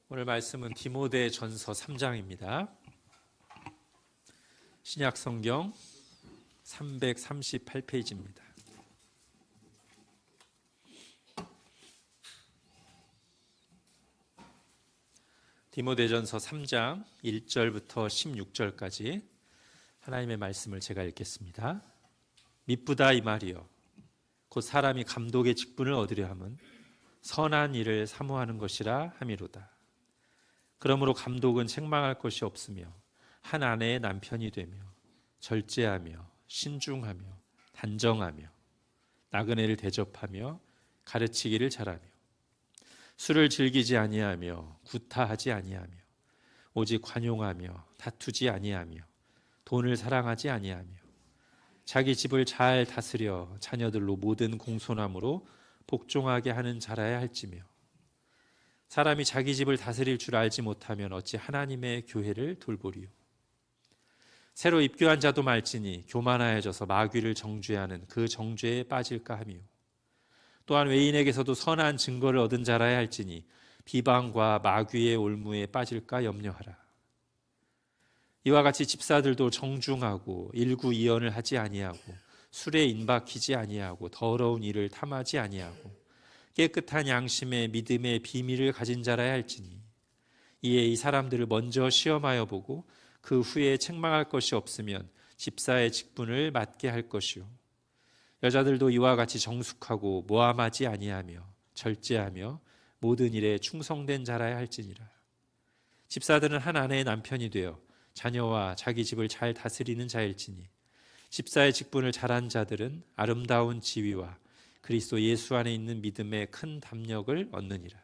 오늘 말씀은 디모데전서 3장입니다. 신약 성경 338페이지입니다. 디모데전서 3장 1절부터 16절까지 하나님의 말씀을 제가 읽겠습니다. 미쁘다 이 말이요 곧 사람이 감독의 직분을 얻으려 함은 선한 일을 사모하는 것이라 함이로다. 그러므로 감독은 책망할 것이 없으며 한 아내의 남편이 되며 절제하며 신중하며 단정하며 나그네를 대접하며 가르치기를 잘하며 술을 즐기지 아니하며 구타하지 아니하며 오직 관용하며 다투지 아니하며 돈을 사랑하지 아니하며 자기 집을 잘 다스려 자녀들로 모든 공손함으로 복종하게 하는 자라야 할지며 사람이 자기 집을 다스릴 줄 알지 못하면 어찌 하나님의 교회를 돌보리요. 새로 입교한 자도 말지니 교만하여져서 마귀를 정죄하는 그 정죄에 빠질까 하며 또한 외인에게서도 선한 증거를 얻은 자라야 할지니 비방과 마귀의 올무에 빠질까 염려하라. 이와 같이 집사들도 정중하고 일구이연을 하지 아니하고 술에 인박히지 아니하고 더러운 일을 탐하지 아니하고 깨끗한 양심의 믿음의 비밀을 가진 자라야 할지니 이에 이 사람들을 먼저 시험하여 보고 그 후에 책망할 것이 없으면 집사의 직분을 맡게 할 것이요 여자들도 이와 같이 정숙하고 모함하지 아니하며 절제하며 모든 일에 충성된 자라야 할지니라. 집사들은 한 아내의 남편이 되어 자녀와 자기 집을 잘 다스리는 자일지니 집사의 직분을 잘한 자들은 아름다운 지위와 그리스도 예수 안에 있는 믿음의 큰 담력을 얻느니라.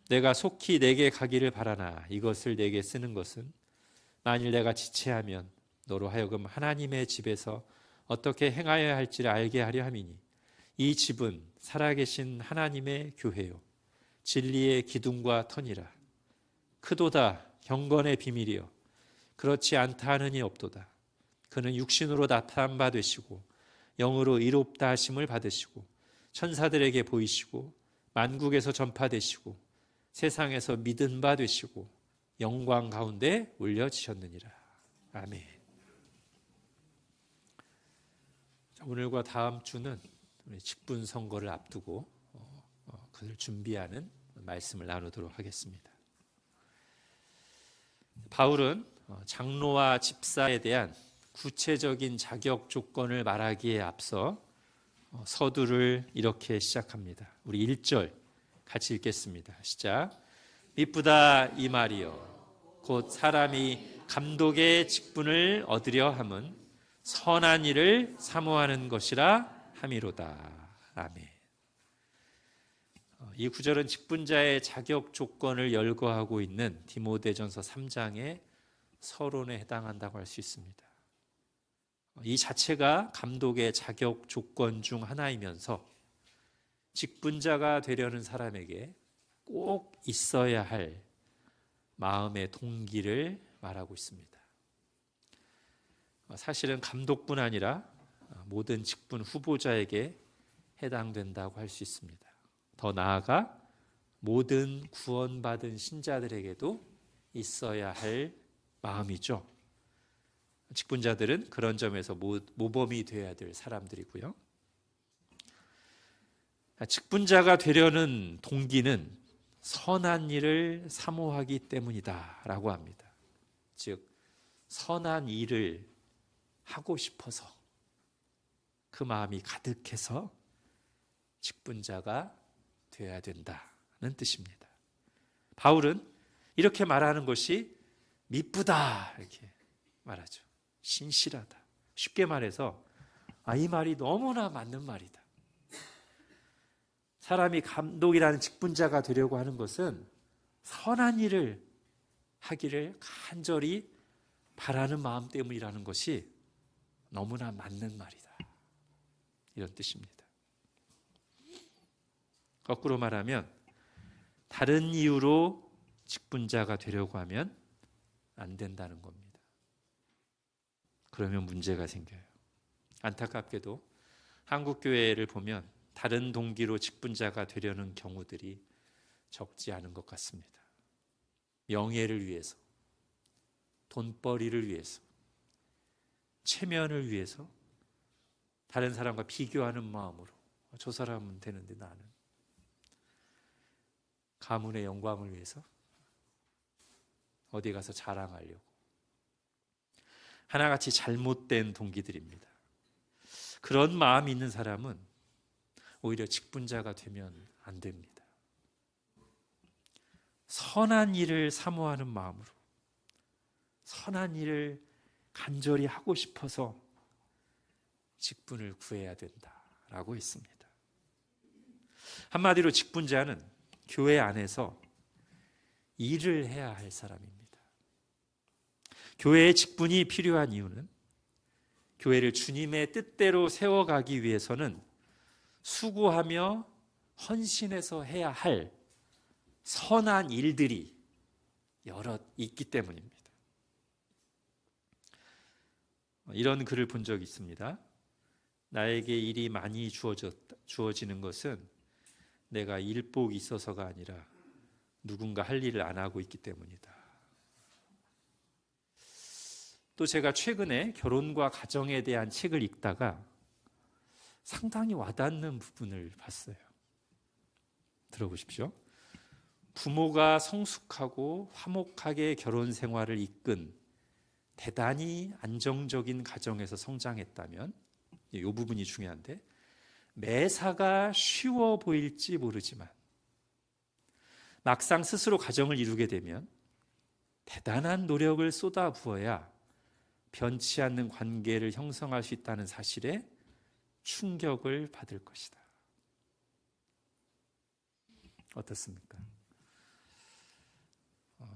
내가 속히 내게 가기를 바라나 이것을 내게 쓰는 것은 만일 내가 지체하면 너로 하여금 하나님의 집에서 어떻게 행하여야 할지를 알게 하려 함이니 이 집은 살아계신 하나님의 교회요 진리의 기둥과 터니라. 크도다 경건의 비밀이요 그렇지 않다 하느니 없도다. 그는 육신으로 나타난 바 되시고 영으로 의롭다 하심을 받으시고 천사들에게 보이시고 만국에서 전파되시고 세상에서 믿은 바 되시고 영광 가운데 올려지셨느니라. 아멘. 오늘과 다음 주는 직분 선거를 앞두고 그를 준비하는 말씀을 나누도록 하겠습니다. 바울은 장로와 집사에 대한 구체적인 자격 조건을 말하기에 앞서 서두를 이렇게 시작합니다. 우리 1절 같이 읽겠습니다. 시작. 미쁘다 이 말이요 곧 사람이 감독의 직분을 얻으려 함은 선한 일을 사모하는 것이라 함이로다. 아멘. 이 구절은 직분자의 자격 조건을 열거하고 있는 디모데전서 3장의 서론에 해당한다고 할 수 있습니다. 이 자체가 감독의 자격 조건 중 하나이면서 직분자가 되려는 사람에게 꼭 있어야 할 마음의 동기를 말하고 있습니다. 사실은 감독뿐 아니라 모든 직분 후보자에게 해당된다고 할 수 있습니다. 더 나아가 모든 구원받은 신자들에게도 있어야 할 마음이죠. 직분자들은 그런 점에서 모범이 되어야 될 사람들이고요. 직분자가 되려는 동기는 선한 일을 사모하기 때문이다 라고 합니다. 즉 선한 일을 하고 싶어서 그 마음이 가득해서 직분자가 되어야 된다는 뜻입니다. 바울은 이렇게 말하는 것이 미쁘다 이렇게 말하죠. 신실하다. 쉽게 말해서 이 말이 너무나 맞는 말이다. 사람이 감독이라는 직분자가 되려고 하는 것은 선한 일을 하기를 간절히 바라는 마음 때문이라는 것이 너무나 맞는 말이다. 이런 뜻입니다. 거꾸로 말하면 다른 이유로 직분자가 되려고 하면 안 된다는 겁니다. 그러면 문제가 생겨요. 안타깝게도 한국 교회를 보면 다른 동기로 직분자가 되려는 경우들이 적지 않은 것 같습니다. 명예를 위해서, 돈벌이를 위해서, 체면을 위해서 다른 사람과 비교하는 마음으로 저 사람은 되는데 나는, 가문의 영광을 위해서 어디 가서 자랑하려고, 하나같이 잘못된 동기들입니다. 그런 마음이 있는 사람은 오히려 직분자가 되면 안 됩니다. 선한 일을 사모하는 마음으로, 선한 일을 간절히 하고 싶어서 직분을 구해야 된다라고 했습니다. 한마디로 직분자는 교회 안에서 일을 해야 할 사람입니다. 교회의 직분이 필요한 이유는 교회를 주님의 뜻대로 세워가기 위해서는 수고하며 헌신해서 해야 할 선한 일들이 여럿 있기 때문입니다. 이런 글을 본 적이 있습니다. 나에게 일이 많이 주어지는 것은 내가 일복이 있어서가 아니라 누군가 할 일을 안 하고 있기 때문이다. 또 제가 최근에 결혼과 가정에 대한 책을 읽다가 상당히 와닿는 부분을 봤어요. 들어보십시오. 부모가 성숙하고 화목하게 결혼 생활을 이끈 대단히 안정적인 가정에서 성장했다면, 이 부분이 중요한데, 매사가 쉬워 보일지 모르지만 막상 스스로 가정을 이루게 되면 대단한 노력을 쏟아부어야 변치 않는 관계를 형성할 수 있다는 사실에 충격을 받을 것이다. 어떻습니까?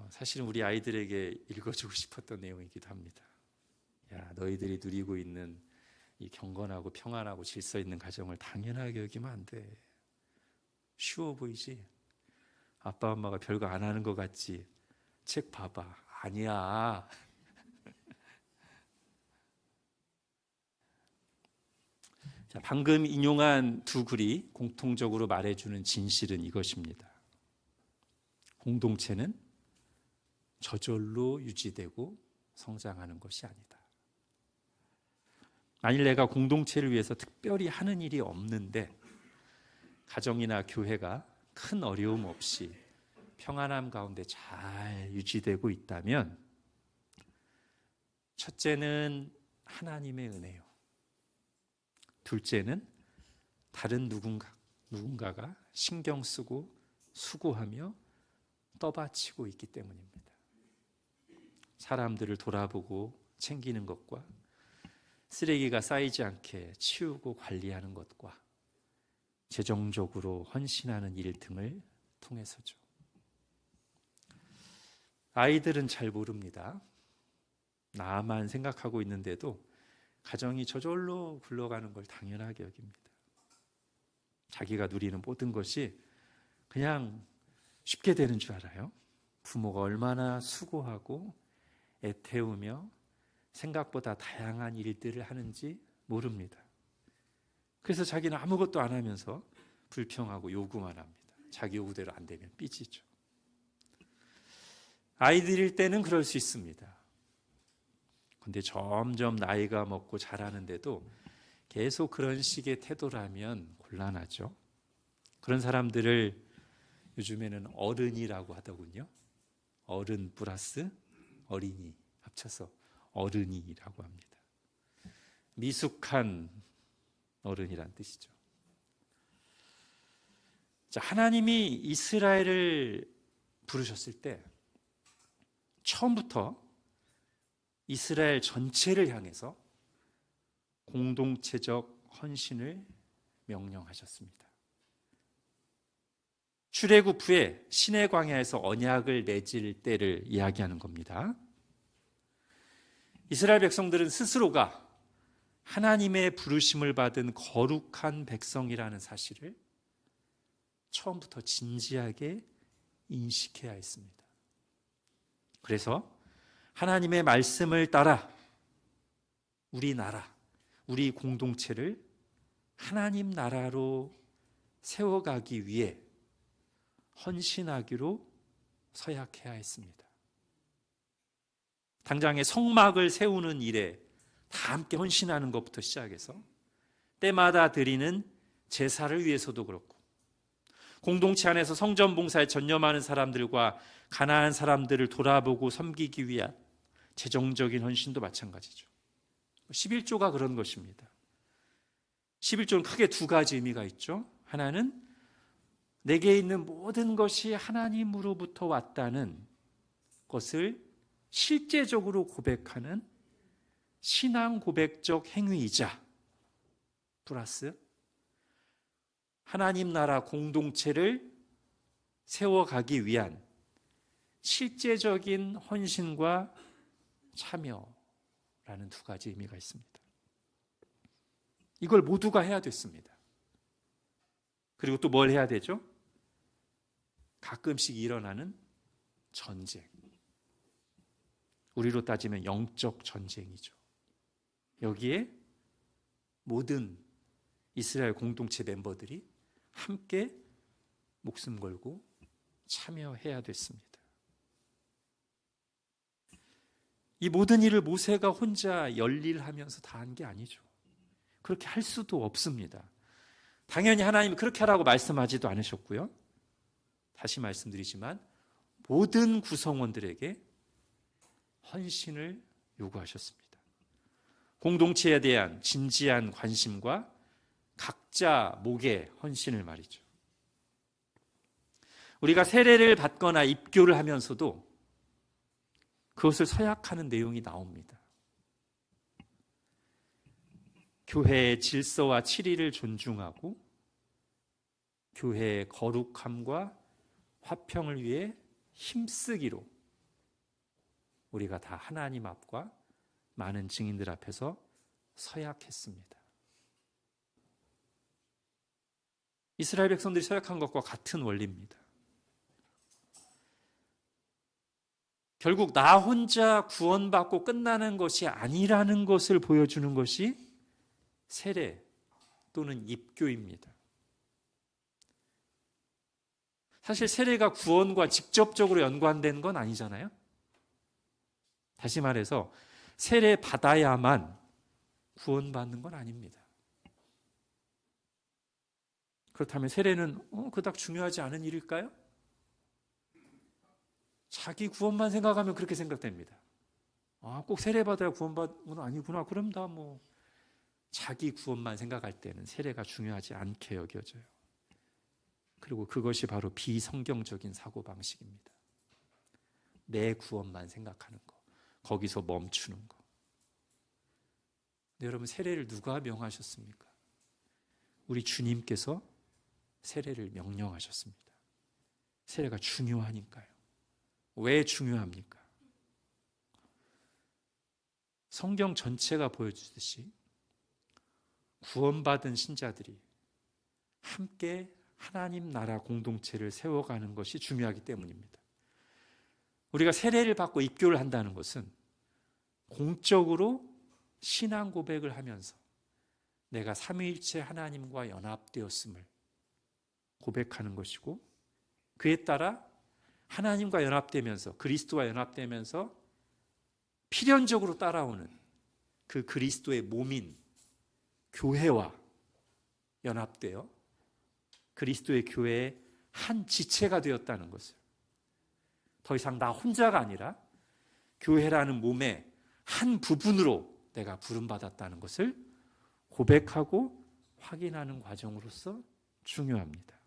사실은 우리 아이들에게 읽어주고 싶었던 내용이기도 합니다. 야, 너희들이 누리고 있는 이 경건하고 평안하고 질서 있는 가정을 당연하게 여기면 안 돼. 쉬워 보이지? 아빠 엄마가 별거 안 하는 것 같지? 책 봐봐. 아니야. 자, 방금 인용한 두 글이 공통적으로 말해주는 진실은 이것입니다. 공동체는 저절로 유지되고 성장하는 것이 아니다. 만일 내가 공동체를 위해서 특별히 하는 일이 없는데 가정이나 교회가 큰 어려움 없이 평안함 가운데 잘 유지되고 있다면, 첫째는 하나님의 은혜요, 둘째는 다른 누군가가 신경 쓰고 수고하며 떠받치고 있기 때문입니다. 사람들을 돌아보고 챙기는 것과 쓰레기가 쌓이지 않게 치우고 관리하는 것과 재정적으로 헌신하는 일 등을 통해서죠. 아이들은 잘 모릅니다. 나만 생각하고 있는데도 가정이 저절로 굴러가는 걸 당연하게 여깁니다. 자기가 누리는 모든 것이 그냥 쉽게 되는 줄 알아요. 부모가 얼마나 수고하고 애태우며 생각보다 다양한 일들을 하는지 모릅니다. 그래서 자기는 아무것도 안 하면서 불평하고 요구만 합니다. 자기 요구대로 안 되면 삐지죠. 아이들일 때는 그럴 수 있습니다. 근데 점점 나이가 먹고 자라는데도 계속 그런 식의 태도라면 곤란하죠. 그런 사람들을 요즘에는 어른이라고 하더군요. 어른 플러스 어린이 합쳐서 어른이라고 합니다. 미숙한 어른이란 뜻이죠. 자, 하나님이 이스라엘을 부르셨을 때 처음부터 이스라엘 전체를 향해서 공동체적 헌신을 명령하셨습니다. 출애굽 후에 시내 광야에서 언약을 맺을 때를 이야기하는 겁니다. 이스라엘 백성들은 스스로가 하나님의 부르심을 받은 거룩한 백성이라는 사실을 처음부터 진지하게 인식해야 했습니다. 그래서 하나님의 말씀을 따라 우리 나라, 우리 공동체를 하나님 나라로 세워가기 위해 헌신하기로 서약해야 했습니다. 당장의 성막을 세우는 일에 다 함께 헌신하는 것부터 시작해서 때마다 드리는 제사를 위해서도 그렇고, 공동체 안에서 성전 봉사에 전념하는 사람들과 가난한 사람들을 돌아보고 섬기기 위한 재정적인 헌신도 마찬가지죠. 11조가 그런 것입니다. 11조는 크게 두 가지 의미가 있죠. 하나는 내게 있는 모든 것이 하나님으로부터 왔다는 것을 실제적으로 고백하는 신앙 고백적 행위이자, 플러스 하나님 나라 공동체를 세워가기 위한 실제적인 헌신과 참여라는 두 가지 의미가 있습니다. 이걸 모두가 해야 됐습니다. 그리고 또 뭘 해야 되죠? 가끔씩 일어나는 전쟁. 우리로 따지면 영적 전쟁이죠. 여기에 모든 이스라엘 공동체 멤버들이 함께 목숨 걸고 참여해야 됐습니다. 이 모든 일을 모세가 혼자 열일하면서 다 한 게 아니죠. 그렇게 할 수도 없습니다. 당연히 하나님이 그렇게 하라고 말씀하지도 않으셨고요. 다시 말씀드리지만 모든 구성원들에게 헌신을 요구하셨습니다. 공동체에 대한 진지한 관심과 각자 목의 헌신을 말이죠. 우리가 세례를 받거나 입교를 하면서도 그것을 서약하는 내용이 나옵니다. 교회의 질서와 치리를 존중하고 교회의 거룩함과 화평을 위해 힘쓰기로 우리가 다 하나님 앞과 많은 증인들 앞에서 서약했습니다. 이스라엘 백성들이 서약한 것과 같은 원리입니다. 결국 나 혼자 구원받고 끝나는 것이 아니라는 것을 보여주는 것이 세례 또는 입교입니다. 사실 세례가 구원과 직접적으로 연관된 건 아니잖아요. 다시 말해서 세례 받아야만 구원받는 건 아닙니다. 그렇다면 세례는 그닥 중요하지 않은 일일까요? 자기 구원만 생각하면 그렇게 생각됩니다. 꼭 세례 받아야 구원받는 건 아니구나. 그럼 다 자기 구원만 생각할 때는 세례가 중요하지 않게 여겨져요. 그리고 그것이 바로 비성경적인 사고방식입니다. 내 구원만 생각하는 거, 거기서 멈추는 거. 근데 여러분, 세례를 누가 명하셨습니까? 우리 주님께서 세례를 명령하셨습니다. 세례가 중요하니까요. 왜 중요합니까? 성경 전체가 보여주듯이 구원받은 신자들이 함께 하나님 나라 공동체를 세워가는 것이 중요하기 때문입니다. 우리가 세례를 받고 입교를 한다는 것은 공적으로 신앙 고백을 하면서 내가 삼위일체 하나님과 연합되었음을 고백하는 것이고, 그에 따라 하나님과 연합되면서, 그리스도와 연합되면서 필연적으로 따라오는 그 그리스도의 몸인 교회와 연합되어 그리스도의 교회의 한 지체가 되었다는 것을, 더 이상 나 혼자가 아니라 교회라는 몸의 한 부분으로 내가 부름받았다는 것을 고백하고 확인하는 과정으로서 중요합니다.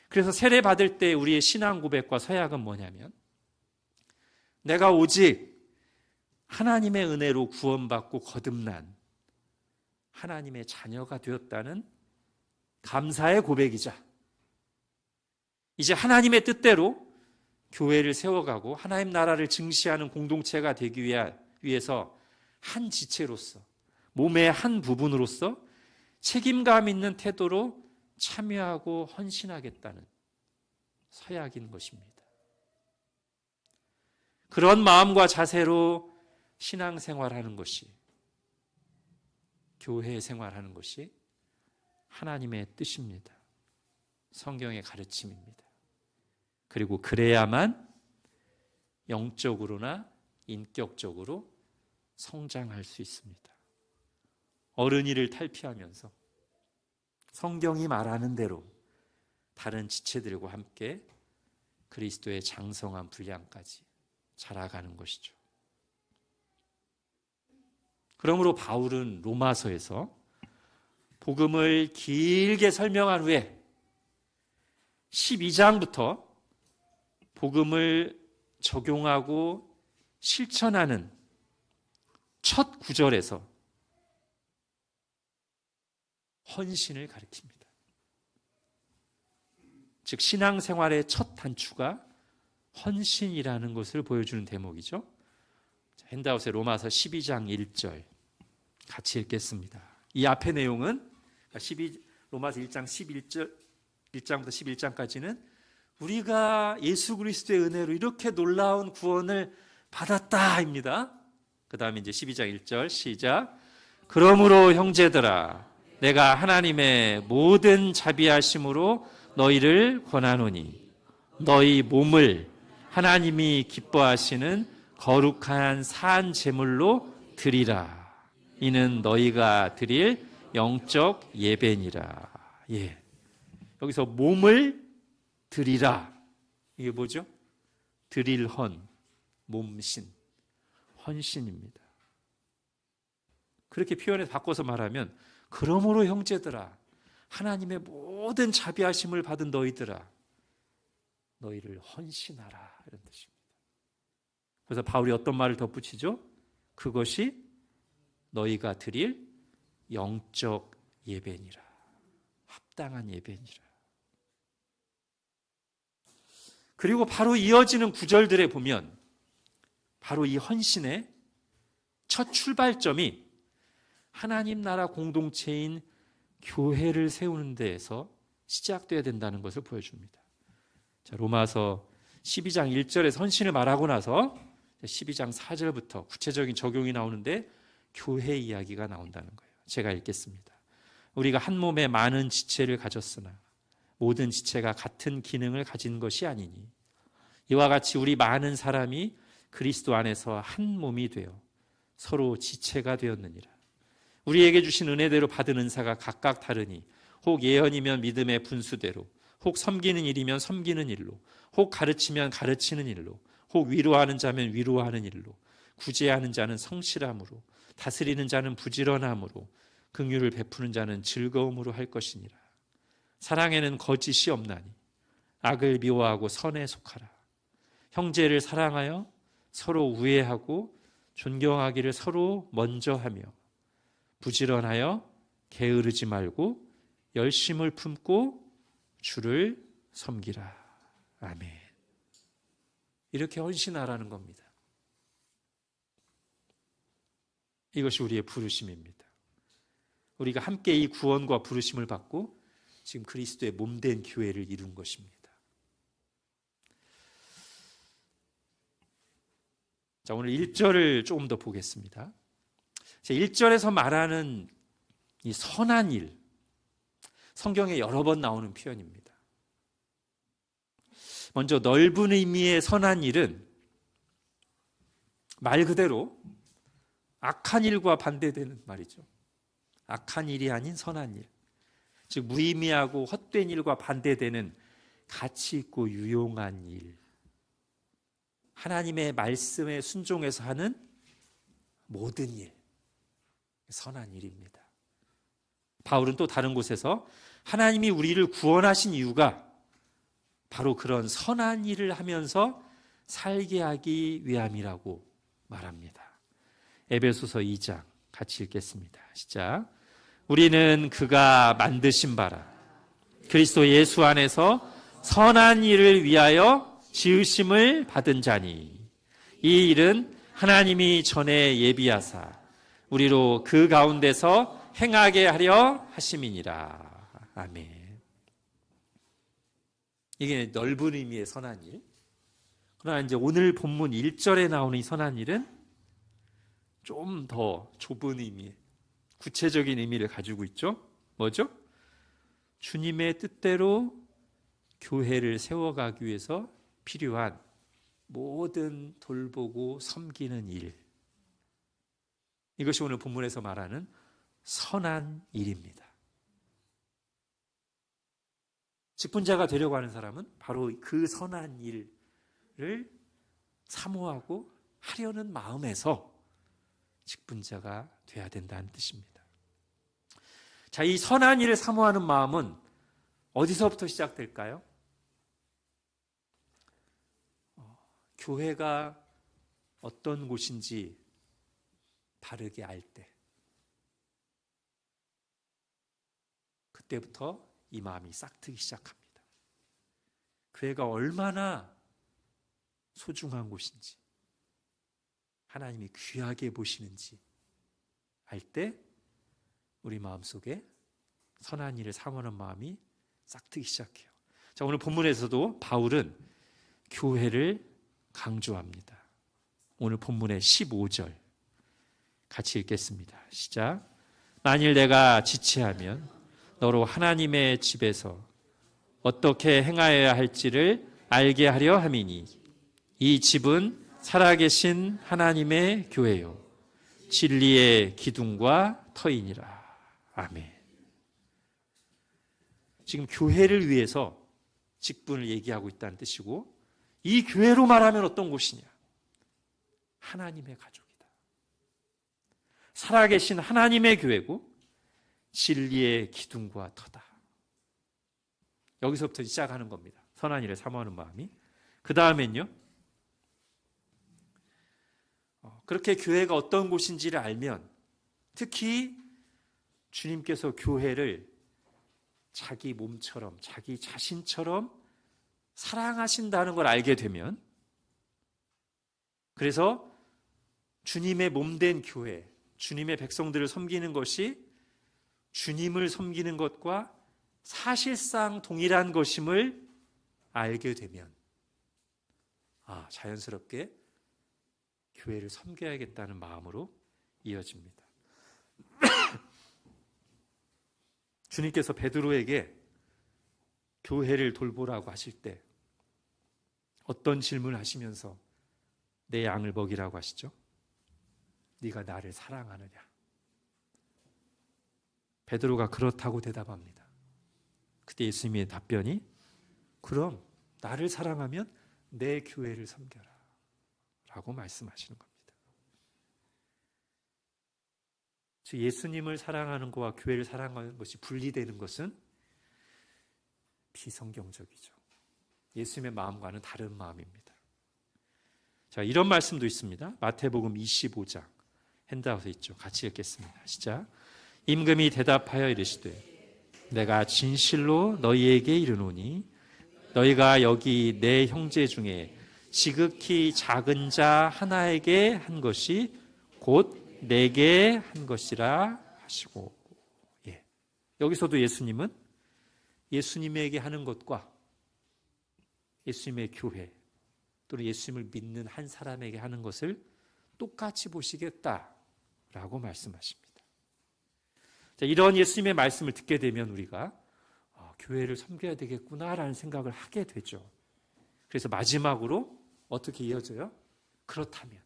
그래서 세례 받을 때 우리의 신앙 고백과 서약은 뭐냐면, 내가 오직 하나님의 은혜로 구원받고 거듭난 하나님의 자녀가 되었다는 감사의 고백이자, 이제 하나님의 뜻대로 교회를 세워가고 하나님 나라를 증시하는 공동체가 되기 위해서 한 지체로서, 몸의 한 부분으로서 책임감 있는 태도로 참여하고 헌신하겠다는 서약인 것입니다. 그런 마음과 자세로 신앙생활하는 것이, 교회 생활하는 것이 하나님의 뜻입니다. 성경의 가르침입니다. 그리고 그래야만 영적으로나 인격적으로 성장할 수 있습니다. 어른이를 탈피하면서 성경이 말하는 대로 다른 지체들과 함께 그리스도의 장성한 분량까지 자라가는 것이죠. 그러므로 바울은 로마서에서 복음을 길게 설명한 후에 12장부터 복음을 적용하고 실천하는 첫 구절에서 헌신을 가리킵니다. 즉 신앙생활의 첫 단추가 헌신이라는 것을 보여주는 대목이죠. 핸드아웃의 로마서 12장 1절 같이 읽겠습니다. 이 앞의 내용은 로마서 1장 1장부터 11장까지는 우리가 예수 그리스도의 은혜로 이렇게 놀라운 구원을 받았다입니다. 그 다음에 이제 12장 1절 시작. 그러므로 형제들아 내가 하나님의 모든 자비하심으로 너희를 권하노니 너희 몸을 하나님이 기뻐하시는 거룩한 산 제물로 드리라. 이는 너희가 드릴 영적 예배니라. 예. 여기서 몸을 드리라. 이게 뭐죠? 드릴 헌, 몸신, 헌신입니다. 그렇게 표현해서 바꿔서 말하면 그러므로 형제들아 하나님의 모든 자비하심을 받은 너희들아 너희를 헌신하라 이런 뜻입니다. 그래서 바울이 어떤 말을 덧붙이죠? 그것이 너희가 드릴 영적 예배니라. 합당한 예배니라. 그리고 바로 이어지는 구절들에 보면 바로 이 헌신의 첫 출발점이 하나님 나라 공동체인 교회를 세우는 데에서 시작돼야 된다는 것을 보여줍니다. 자, 로마서 12장 1절에서 헌신을 말하고 나서 12장 4절부터 구체적인 적용이 나오는데 교회 이야기가 나온다는 거예요. 제가 읽겠습니다. 우리가 한 몸에 많은 지체를 가졌으나 모든 지체가 같은 기능을 가진 것이 아니니 이와 같이 우리 많은 사람이 그리스도 안에서 한 몸이 되어 서로 지체가 되었느니라. 우리에게 주신 은혜대로 받은 은사가 각각 다르니 혹 예언이면 믿음의 분수대로 혹 섬기는 일이면 섬기는 일로 혹 가르치면 가르치는 일로 혹 위로하는 자면 위로하는 일로 구제하는 자는 성실함으로 다스리는 자는 부지런함으로 긍휼을 베푸는 자는 즐거움으로 할 것이니라. 사랑에는 거짓이 없나니 악을 미워하고 선에 속하라. 형제를 사랑하여 서로 우애하고 존경하기를 서로 먼저 하며 부지런하여 게으르지 말고 열심을 품고 주를 섬기라. 아멘. 이렇게 헌신하라는 겁니다. 이것이 우리의 부르심입니다. 우리가 함께 이 구원과 부르심을 받고 지금 그리스도의 몸된 교회를 이룬 것입니다. 자, 오늘 1절을 조금 더 보겠습니다. 1절에서 말하는 이 선한 일, 성경에 여러 번 나오는 표현입니다. 먼저 넓은 의미의 선한 일은 말 그대로 악한 일과 반대되는 말이죠. 악한 일이 아닌 선한 일, 즉 무의미하고 헛된 일과 반대되는 가치 있고 유용한 일, 하나님의 말씀에 순종해서 하는 모든 일, 선한 일입니다. 바울은 또 다른 곳에서 하나님이 우리를 구원하신 이유가 바로 그런 선한 일을 하면서 살게 하기 위함이라고 말합니다. 에베소서 2장 같이 읽겠습니다. 시작. 우리는 그가 만드신 바라 그리스도 예수 안에서 선한 일을 위하여 지으심을 받은 자니 이 일은 하나님이 전에 예비하사 우리로 그 가운데서 행하게 하려 하심이니라. 아멘. 이게 넓은 의미의 선한 일. 그러나 이제 오늘 본문 1절에 나오는 이 선한 일은 좀 더 좁은 의미, 구체적인 의미를 가지고 있죠. 뭐죠? 주님의 뜻대로 교회를 세워가기 위해서 필요한 모든 돌보고 섬기는 일. 이것이 오늘 본문에서 말하는 선한 일입니다. 직분자가 되려고 하는 사람은 바로 그 선한 일을 사모하고 하려는 마음에서 직분자가 돼야 된다는 뜻입니다. 자, 이 선한 일을 사모하는 마음은 어디서부터 시작될까요? 교회가 어떤 곳인지 바르게 알 때, 그때부터 이 마음이 싹트기 시작합니다. 교회가 얼마나 소중한 곳인지, 하나님이 귀하게 보시는지 알 때 우리 마음속에 선한 일을 사모하는 마음이 싹트기 시작해요. 자, 오늘 본문에서도 바울은 교회를 강조합니다. 오늘 본문의 15절 같이 읽겠습니다. 시작. 만일 내가 지체하면 너로 하나님의 집에서 어떻게 행하여야 할지를 알게 하려 함이니 이 집은 살아계신 하나님의 교회요 진리의 기둥과 터이니라. 아멘. 지금 교회를 위해서 직분을 얘기하고 있다는 뜻이고, 이 교회로 말하면 어떤 곳이냐? 하나님의 가족이다. 살아계신 하나님의 교회고 진리의 기둥과 터다. 여기서부터 시작하는 겁니다. 선한 일을 사모하는 마음이. 그 다음엔요, 그렇게 교회가 어떤 곳인지를 알면, 특히 주님께서 교회를 자기 몸처럼, 자기 자신처럼 사랑하신다는 걸 알게 되면, 그래서 주님의 몸된 교회, 주님의 백성들을 섬기는 것이 주님을 섬기는 것과 사실상 동일한 것임을 알게 되면, 자연스럽게 교회를 섬겨야겠다는 마음으로 이어집니다. 주님께서 베드로에게 교회를 돌보라고 하실 때 어떤 질문을 하시면서 내 양을 먹이라고 하시죠? 네가 나를 사랑하느냐? 베드로가 그렇다고 대답합니다. 그때 예수님의 답변이, 그럼 나를 사랑하면 내 교회를 섬겨라 라고 말씀하시는 겁니다. 즉, 예수님을 사랑하는 것과 교회를 사랑하는 것이 분리되는 것은 비성경적이죠. 예수님의 마음과는 다른 마음입니다. 자, 이런 말씀도 있습니다. 마태복음 25장 핸드아웃에 있죠. 같이 읽겠습니다. 시작. 임금이 대답하여 이르시되 내가 진실로 너희에게 이르노니 너희가 여기 내 형제 중에 지극히 작은 자 하나에게 한 것이 곧 내게 한 것이라 하시고. 여기서도 예수님은 예수님에게 하는 것과 예수님의 교회 또는 예수님을 믿는 한 사람에게 하는 것을 똑같이 보시겠다라고 말씀하십니다. 자, 이런 예수님의 말씀을 듣게 되면 우리가 교회를 섬겨야 되겠구나라는 생각을 하게 되죠. 그래서 마지막으로 어떻게 이어져요? 그렇다면,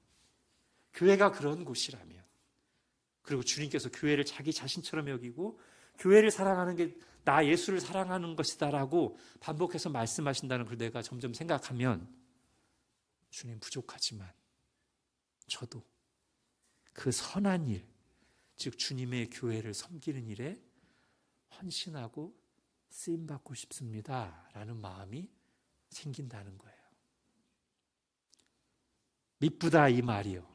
교회가 그런 곳이라면, 그리고 주님께서 교회를 자기 자신처럼 여기고 교회를 사랑하는 게 나 예수를 사랑하는 것이다라고 반복해서 말씀하신다는 걸 내가 점점 생각하면, 주님 부족하지만 저도 그 선한 일, 즉 주님의 교회를 섬기는 일에 헌신하고 쓰임받고 싶습니다 라는 마음이 생긴다는 거예요. 미쁘다 이 말이요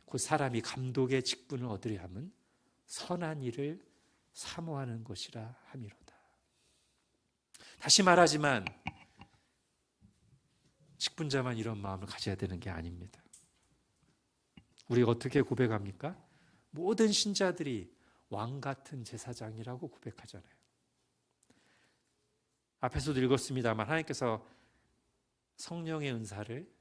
곧 사람이 감독의 직분을 얻으려 함은 선한 일을 사모하는 것이라 함이로다. 다시 말하지만 직분자만 이런 마음을 가져야 되는 게 아닙니다. 우리가 어떻게 고백합니까? 모든 신자들이 왕 같은 제사장이라고 고백하잖아요. 앞에서도 읽었습니다만 하나님께서 성령의 은사를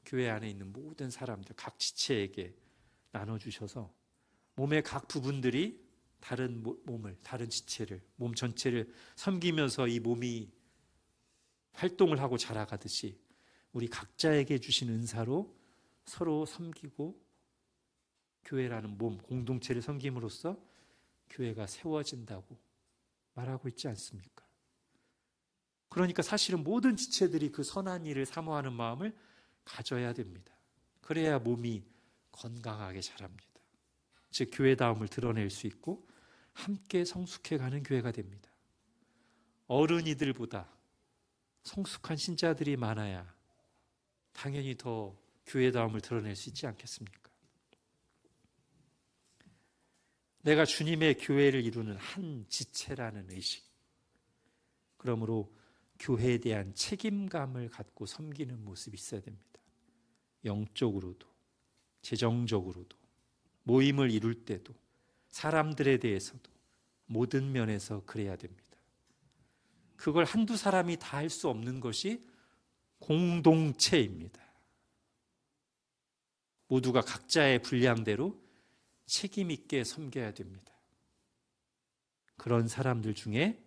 교회 안에 있는 모든 사람들, 각 지체에게 나눠주셔서 몸의 각 부분들이 다른 몸을, 다른 지체를, 몸 전체를 섬기면서 이 몸이 활동을 하고 자라가듯이 우리 각자에게 주신 은사로 서로 섬기고 교회라는 몸, 공동체를 섬김으로써 교회가 세워진다고 말하고 있지 않습니까? 그러니까 사실은 모든 지체들이 그 선한 일을 사모하는 마음을 가져야 됩니다. 그래야 몸이 건강하게 자랍니다. 즉 교회다움을 드러낼 수 있고 함께 성숙해가는 교회가 됩니다. 어른이들보다 성숙한 신자들이 많아야 당연히 더 교회다움을 드러낼 수 있지 않겠습니까? 내가 주님의 교회를 이루는 한 지체라는 의식, 그러므로 교회에 대한 책임감을 갖고 섬기는 모습이 있어야 됩니다. 영적으로도 재정적으로도 모임을 이룰 때도 사람들에 대해서도 모든 면에서 그래야 됩니다. 그걸 한두 사람이 다 할 수 없는 것이 공동체입니다. 모두가 각자의 분량대로 책임 있게 섬겨야 됩니다. 그런 사람들 중에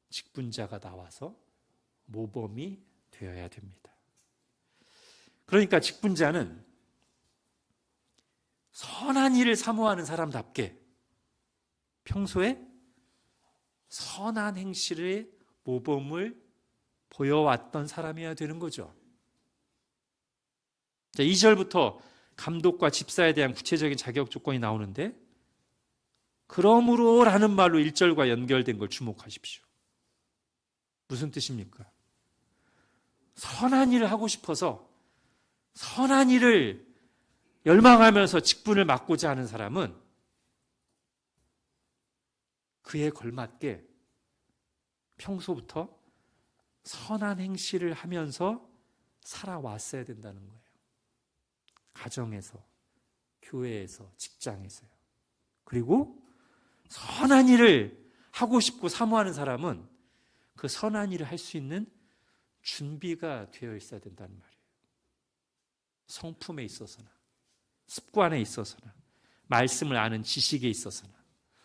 직분자가 나와서 모범이 되어야 됩니다. 그러니까 직분자는 선한 일을 사모하는 사람답게 평소에 선한 행실의 모범을 보여왔던 사람이어야 되는 거죠. 2절부터 감독과 집사에 대한 구체적인 자격 조건이 나오는데 그러므로 라는 말로 1절과 연결된 걸 주목하십시오. 무슨 뜻입니까? 선한 일을 하고 싶어서 선한 일을 열망하면서 직분을 맡고자 하는 사람은 그에 걸맞게 평소부터 선한 행실을 하면서 살아왔어야 된다는 거예요. 가정에서, 교회에서, 직장에서요. 그리고 선한 일을 하고 싶고 사모하는 사람은 그 선한 일을 할 수 있는 준비가 되어 있어야 된다는 말이에요. 성품에 있어서나 습관에 있어서나 말씀을 아는 지식에 있어서나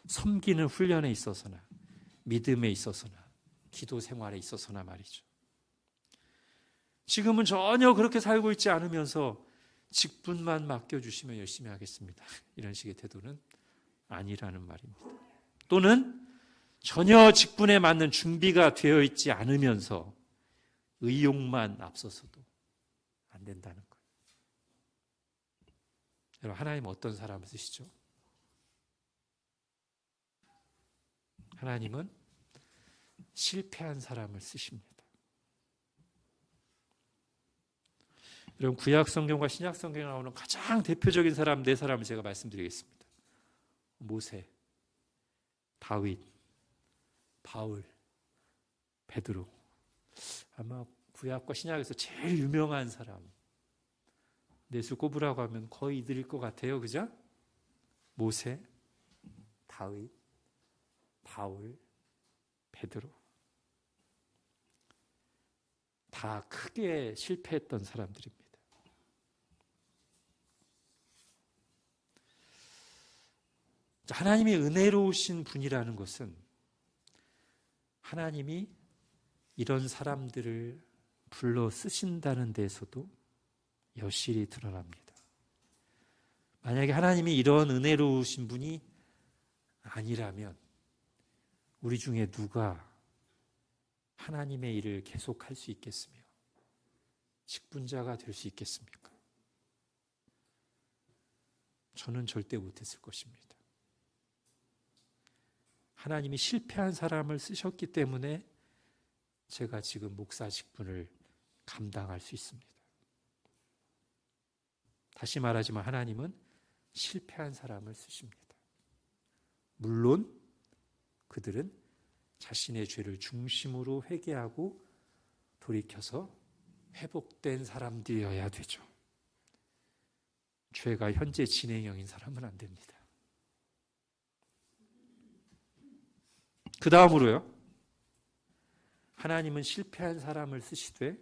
섬기는 훈련에 있어서나 믿음에 있어서나 기도 생활에 있어서나 말이죠. 지금은 전혀 그렇게 살고 있지 않으면서 직분만 맡겨주시면 열심히 하겠습니다. 이런 식의 태도는 아니라는 말입니다. 또는 전혀 직분에 맞는 준비가 되어 있지 않으면서 의욕만 앞서서도 안 된다는 거예요. 여러분, 하나님은 어떤 사람을 쓰시죠? 하나님은 실패한 사람을 쓰십니다. 여러분, 구약 성경과 신약 성경에 나오는 가장 대표적인 사람 네 사람을 제가 말씀드리겠습니다. 모세, 다윗, 바울, 베드로. 아마 구약과 신약에서 제일 유명한 사람, 내수 꼽으라고 하면 거의 이들일 것 같아요. 그죠? 모세, 다윗, 바울, 베드로. 다 크게 실패했던 사람들입니다. 하나님이 은혜로우신 분이라는 것은 하나님이 이런 사람들을 불러 쓰신다는 데에서도 여실히 드러납니다. 만약에 하나님이 이런 은혜로우신 분이 아니라면 우리 중에 누가 하나님의 일을 계속할 수 있겠으며 직분자가 될 수 있겠습니까? 저는 절대 못했을 것입니다. 하나님이 실패한 사람을 쓰셨기 때문에 제가 지금 목사 직분을 감당할 수 있습니다. 다시 말하지만 하나님은 실패한 사람을 쓰십니다. 물론 그들은 자신의 죄를 중심으로 회개하고 돌이켜서 회복된 사람들이어야 되죠. 죄가 현재 진행형인 사람은 안 됩니다. 그 다음으로요, 하나님은 실패한 사람을 쓰시되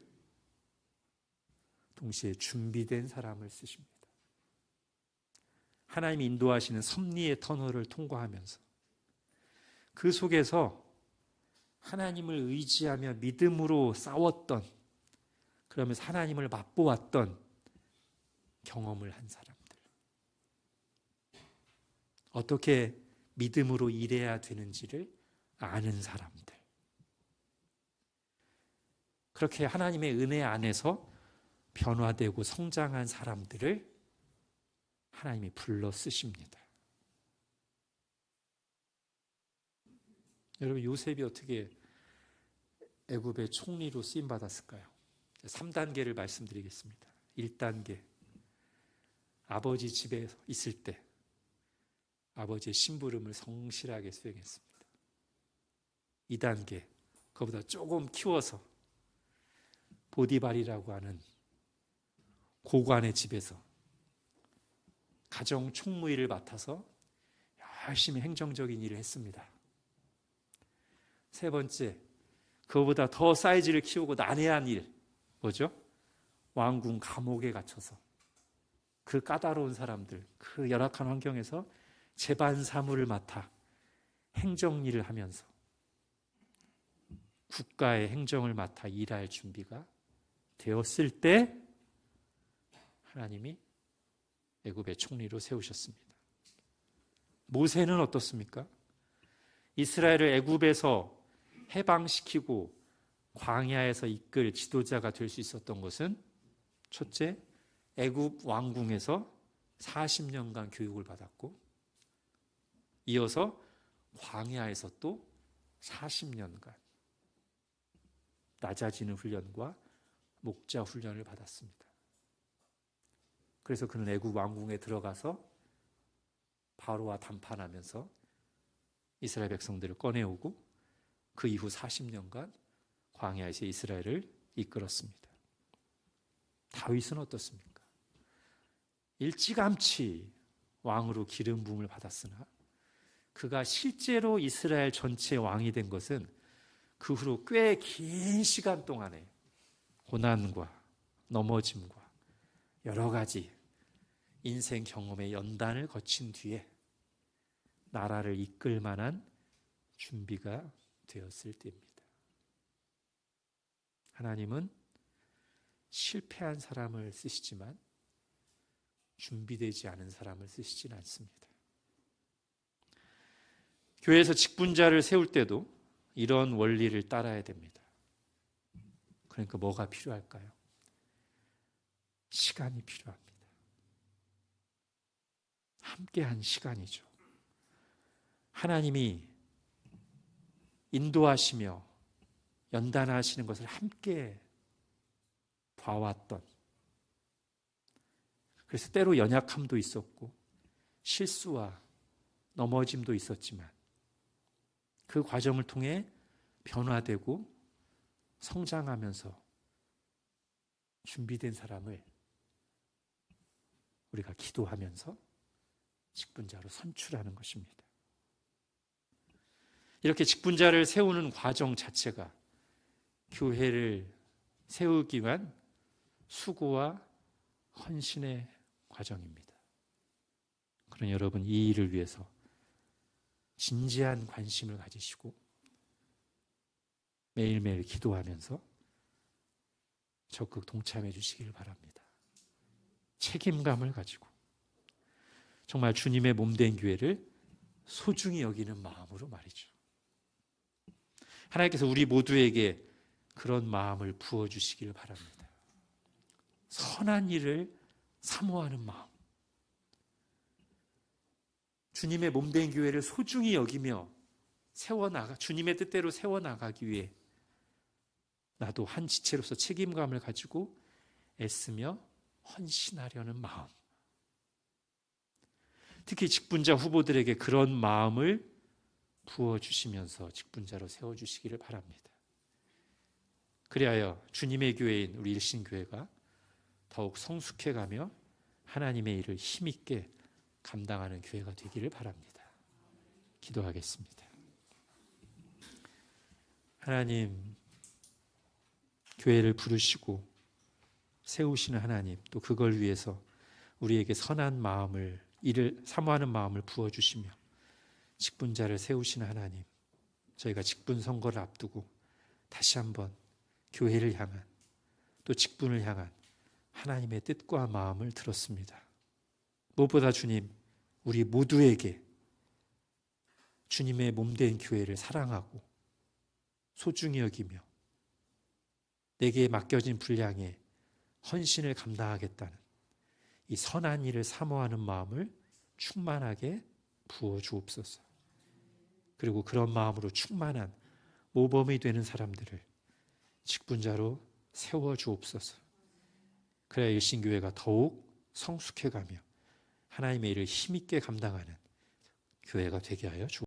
동시에 준비된 사람을 쓰십니다. 하나님이 인도하시는 섭리의 터널을 통과하면서 그 속에서 하나님을 의지하며 믿음으로 싸웠던 그러면서 하나님을 맛보았던 경험을 한 사람들, 어떻게 믿음으로 일해야 되는지를 아는 사람들, 그렇게 하나님의 은혜 안에서 변화되고 성장한 사람들을 하나님이 불러 쓰십니다. 여러분, 요셉이 어떻게 애굽의 총리로 쓰임 받았을까요? 3단계를 말씀드리겠습니다. 1단계, 아버지 집에 있을 때 아버지의 심부름을 성실하게 수행했습니다. 2단계, 그보다 조금 키워서 보디발이라고 하는 고관의 집에서 가정 총무일을 맡아서 열심히 행정적인 일을 했습니다. 3번째, 그거보다 더 사이즈를 키우고 난해한 일, 뭐죠? 왕궁 감옥에 갇혀서 그 까다로운 사람들, 그 열악한 환경에서 재반 사무를 맡아 행정일을 하면서 국가의 행정을 맡아 일할 준비가 되었을 때 하나님이 애굽의 총리로 세우셨습니다. 모세는 어떻습니까? 이스라엘을 애굽에서 해방시키고 광야에서 이끌 지도자가 될 수 있었던 것은 첫째, 애굽 왕궁에서 40년간 교육을 받았고, 이어서 광야에서 또 40년간 낮아지는 훈련과 목자 훈련을 받았습니다. 그래서 그는 애굽 왕궁에 들어가서 바로와 담판하면서 이스라엘 백성들을 꺼내오고 그 이후 40년간 광야에서 이스라엘을 이끌었습니다. 다윗은 어떻습니까? 일찌감치 왕으로 기름 부음을 받았으나 그가 실제로 이스라엘 전체의 왕이 된 것은 그 후로 꽤 긴 시간 동안에 고난과 넘어짐과 여러 가지 인생 경험의 연단을 거친 뒤에 나라를 이끌 만한 준비가 되었을 때입니다. 하나님은 실패한 사람을 쓰시지만 준비되지 않은 사람을 쓰시진 않습니다. 교회에서 직분자를 세울 때도 이런 원리를 따라야 됩니다. 그러니까 뭐가 필요할까요? 시간이 필요합니다. 함께한 시간이죠. 하나님이 인도하시며 연단하시는 것을 함께 봐왔던, 그래서 때로 연약함도 있었고 실수와 넘어짐도 있었지만 그 과정을 통해 변화되고 성장하면서 준비된 사람을 우리가 기도하면서 직분자로 선출하는 것입니다. 이렇게 직분자를 세우는 과정 자체가 교회를 세우기 위한 수고와 헌신의 과정입니다. 그러나 여러분, 이 일을 위해서 진지한 관심을 가지시고 매일매일 기도하면서 적극 동참해 주시길 바랍니다. 책임감을 가지고 정말 주님의 몸된 교회를 소중히 여기는 마음으로 말이죠. 하나님께서 우리 모두에게 그런 마음을 부어주시길 바랍니다. 선한 일을 사모하는 마음, 주님의 몸된 교회를 소중히 여기며 주님의 뜻대로 세워나가기 위해 나도 한 지체로서 책임감을 가지고 애쓰며 헌신하려는 마음, 특히 직분자 후보들에게 그런 마음을 부어주시면서 직분자로 세워주시기를 바랍니다. 그리하여 주님의 교회인 우리 일신교회가 더욱 성숙해가며 하나님의 일을 힘있게 감당하는 교회가 되기를 바랍니다. 기도하겠습니다. 하나님, 교회를 부르시고 세우시는 하나님, 또 그걸 위해서 우리에게 선한 마음을, 이를 사모하는 마음을 부어주시며 직분자를 세우시는 하나님, 저희가 직분 선거를 앞두고 다시 한번 교회를 향한, 또 직분을 향한 하나님의 뜻과 마음을 들었습니다. 무엇보다 주님, 우리 모두에게 주님의 몸된 교회를 사랑하고 소중히 여기며 내게 맡겨진 분량에 헌신을 감당하겠다는 이 선한 일을 사모하는 마음을 충만하게 부어주옵소서. 그리고 그런 마음으로 충만한 모범이 되는 사람들을 직분자로 세워주옵소서. 그래야 일신교회가 더욱 성숙해가며 하나님의 일을 힘있게 감당하는 교회가 되게 하여 주옵소서.